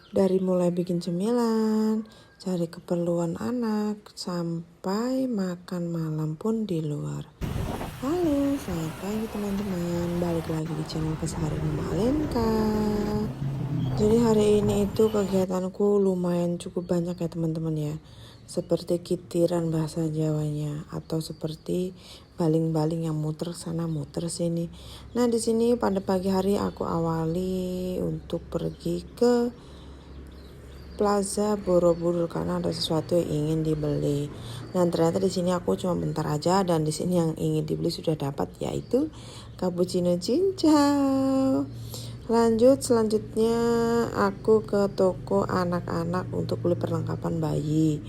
Dari mulai bikin cemilan, cari keperluan anak, sampai makan malam pun di luar. Halo, selamat pagi teman-teman. Balik lagi di channel Keseharian Mama Alenka. Jadi hari ini itu kegiatanku lumayan cukup banyak ya teman-teman ya. Seperti kitiran bahasa Jawanya atau seperti baling-baling yang muter sana muter sini. Nah, di sini pada pagi hari aku awali untuk pergi ke Plaza Borobudur karena ada sesuatu yang ingin dibeli. Dan ternyata di sini aku cuma bentar aja dan di sini yang ingin dibeli sudah dapat, yaitu cappuccino cincau. Selanjutnya aku ke toko anak-anak untuk beli perlengkapan bayi.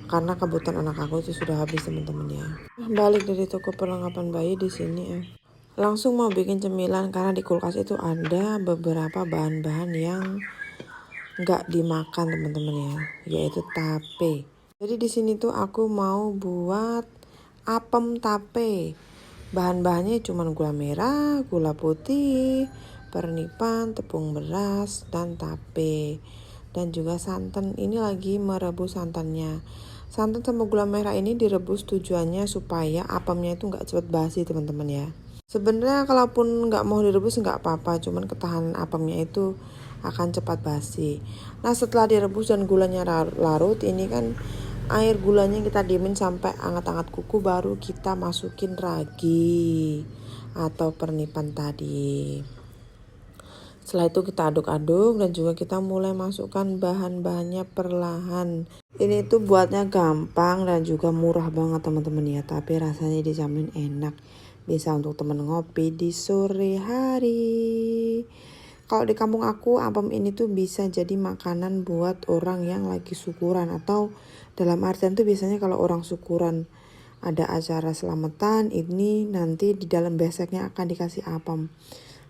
Karena kebutuhan anak aku itu sudah habis teman-teman ya. Balik dari toko perlengkapan bayi di sini ya. Langsung mau bikin cemilan karena di kulkas itu ada beberapa bahan-bahan yang nggak dimakan teman-teman ya, yaitu tape. Jadi di sini tuh aku mau buat apem tape. Bahan-bahannya cuma gula merah, gula putih, pernipan, tepung beras, dan tape. Dan juga santan. Ini lagi merebus santannya. Santan sama gula merah ini direbus tujuannya supaya apemnya itu nggak cepat basi teman-teman ya. Sebenarnya kalaupun nggak mau direbus nggak apa-apa, cuman ketahanan apemnya itu akan cepat basi. Nah setelah direbus dan gulanya larut, ini kan air gulanya kita diemin sampai hangat-hangat kuku, baru kita masukin ragi atau pernipan tadi. Setelah itu kita aduk-aduk dan juga kita mulai masukkan bahan-bahannya perlahan. Ini tuh buatnya gampang dan juga murah banget teman-teman ya, tapi rasanya dijamin enak. Bisa untuk temen ngopi di sore hari. Kalau di kampung aku, apem ini tuh bisa jadi makanan buat orang yang lagi syukuran, atau dalam artian tuh biasanya kalau orang syukuran ada acara selamatan, ini nanti di dalam beseknya akan dikasih apem.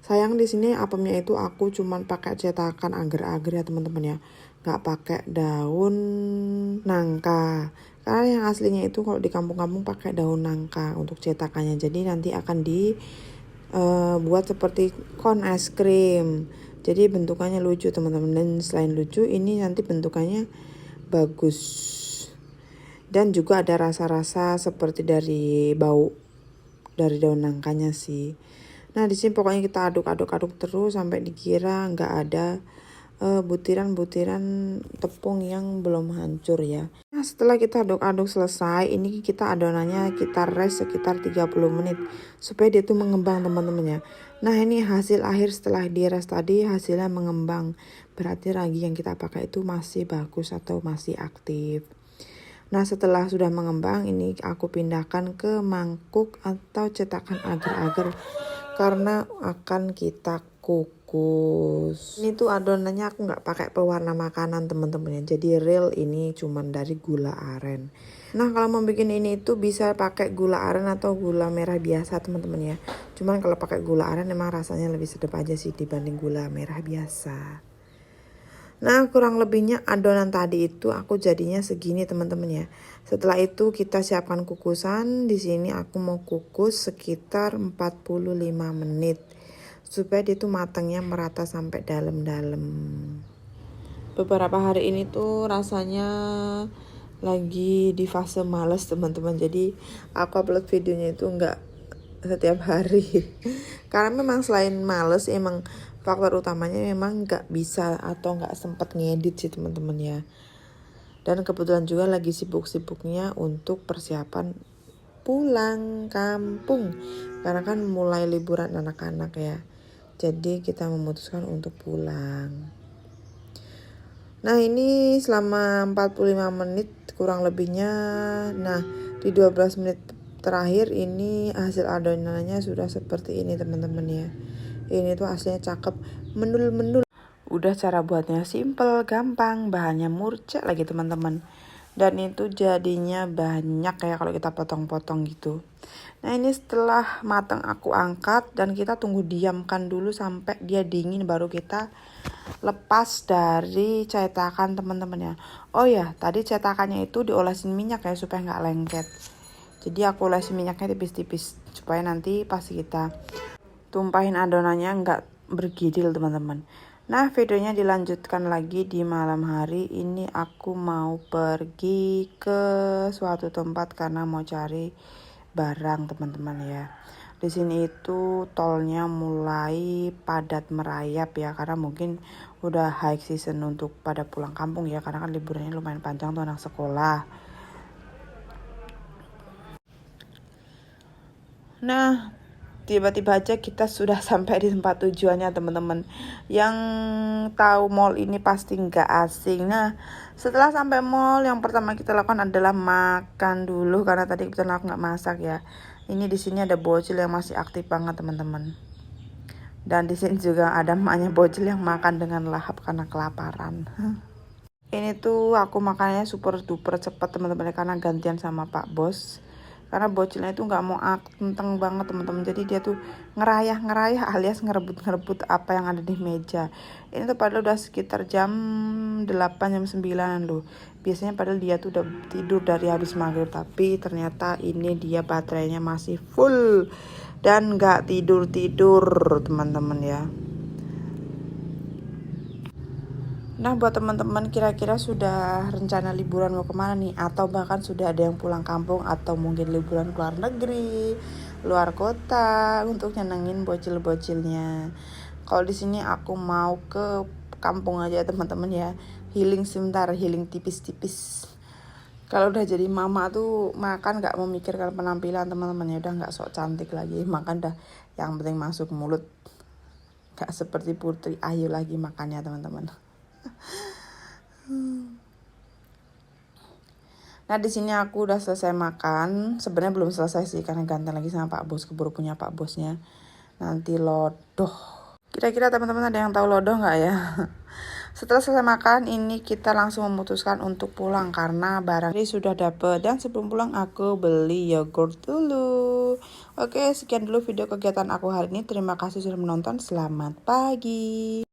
Sayang di sini apemnya itu aku cuman pakai cetakan agar-agar ya teman-teman ya, nggak pakai daun nangka. Karena yang aslinya itu kalau di kampung-kampung pakai daun nangka untuk cetakannya. Jadi nanti akan buat seperti kon es krim. Jadi bentukannya lucu teman-teman, dan selain lucu ini nanti bentukannya bagus. Dan juga ada rasa-rasa seperti dari bau dari daun nangkanya sih. Nah di sini pokoknya kita aduk-aduk terus sampai dikira nggak ada butiran-butiran tepung yang belum hancur ya. Nah setelah kita aduk-aduk selesai, ini kita adonannya kita rest sekitar 30 menit supaya dia tuh mengembang teman-teman ya. Nah ini hasil akhir setelah di rest tadi, hasilnya mengembang. Berarti ragi yang kita pakai itu masih bagus atau masih aktif. Nah setelah sudah mengembang, ini aku pindahkan ke mangkuk atau cetakan agar-agar karena akan kita kukus. Ini tuh adonannya aku nggak pakai pewarna makanan teman-teman ya. Jadi real ini cuman dari gula aren. Nah kalau mau bikin ini itu bisa pakai gula aren atau gula merah biasa teman-teman ya. Cuman kalau pakai gula aren emang rasanya lebih sedap aja sih dibanding gula merah biasa. Nah kurang lebihnya adonan tadi itu aku jadinya segini teman-teman ya. Setelah itu kita siapkan kukusan. Di sini aku mau kukus sekitar 45 menit supaya dia tuh matangnya merata sampai dalam-dalam. Beberapa hari ini tuh rasanya lagi di fase males teman-teman. Jadi aku upload videonya itu nggak setiap hari. Karena memang selain males, emang faktor utamanya memang nggak bisa atau nggak sempat ngedit sih teman-teman ya. Dan kebetulan juga lagi sibuk-sibuknya untuk persiapan pulang kampung. Karena kan mulai liburan anak-anak ya. Jadi kita memutuskan untuk pulang. Nah ini selama 45 menit kurang lebihnya. Nah di 12 menit terakhir ini hasil adonannya sudah seperti ini teman-teman ya. Ini tuh aslinya cakep, mendul-mendul. Udah cara buatnya simple, gampang, bahannya murca lagi teman-teman. Dan itu jadinya banyak kayak kalau kita potong-potong gitu. Nah ini setelah matang aku angkat dan kita tunggu diamkan dulu sampai dia dingin, baru kita lepas dari cetakan teman-teman ya. Oh ya, tadi cetakannya itu diolesin minyak ya supaya nggak lengket. Jadi aku olesin minyaknya tipis-tipis supaya nanti pas kita tumpahin adonannya nggak bergidil teman-teman. Nah, videonya dilanjutkan lagi di malam hari. Ini aku mau pergi ke suatu tempat karena mau cari barang, teman-teman ya. Di sini itu tolnya mulai padat merayap ya, karena mungkin udah high season untuk pada pulang kampung ya, karena kan liburannya lumayan panjang tuh anak sekolah. Nah, tiba-tiba aja kita sudah sampai di tempat tujuannya, teman-teman. Yang tahu mall ini pasti nggak asing. Nah, setelah sampai mall, yang pertama kita lakukan adalah makan dulu karena tadi kebetulan aku nggak masak ya. Ini di sini ada bocil yang masih aktif banget, teman-teman. Dan di sini juga ada emaknya bocil yang makan dengan lahap karena kelaparan. Ini tuh aku makannya super duper cepet, teman-teman, karena gantian sama Pak Bos. Karena bocilnya itu nggak mau kenteng banget, teman-teman, jadi dia tuh ngerayah alias ngerebut apa yang ada di meja. Ini tuh padahal udah sekitar jam 8 jam 9 loh. Biasanya padahal dia tuh udah tidur dari habis maghrib, tapi ternyata ini dia baterainya masih full dan nggak tidur teman-teman ya. Nah, buat teman-teman kira-kira sudah rencana liburan mau kemana nih? Atau bahkan sudah ada yang pulang kampung atau mungkin liburan ke luar negeri, luar kota untuk nyenengin bocil-bocilnya. Kalau di sini aku mau ke kampung aja, teman-teman ya. Healing sebentar, healing tipis-tipis. Kalau udah jadi mama tuh makan gak memikirkan penampilan, teman-teman ya, udah gak sok cantik lagi. Makan dah yang penting masuk mulut. Gak seperti Putri Ayu lagi makannya, teman-teman. Nah, di sini aku udah selesai makan. Sebenarnya belum selesai sih karena ganti lagi sama Pak Bos, keburu punya Pak Bosnya. Nanti lodoh. Kira-kira teman-teman ada yang tahu lodoh nggak ya? Setelah selesai makan, ini kita langsung memutuskan untuk pulang karena barang ini sudah dapet. Dan sebelum pulang aku beli yogurt dulu. Oke, sekian dulu video kegiatan aku hari ini. Terima kasih sudah menonton. Selamat pagi.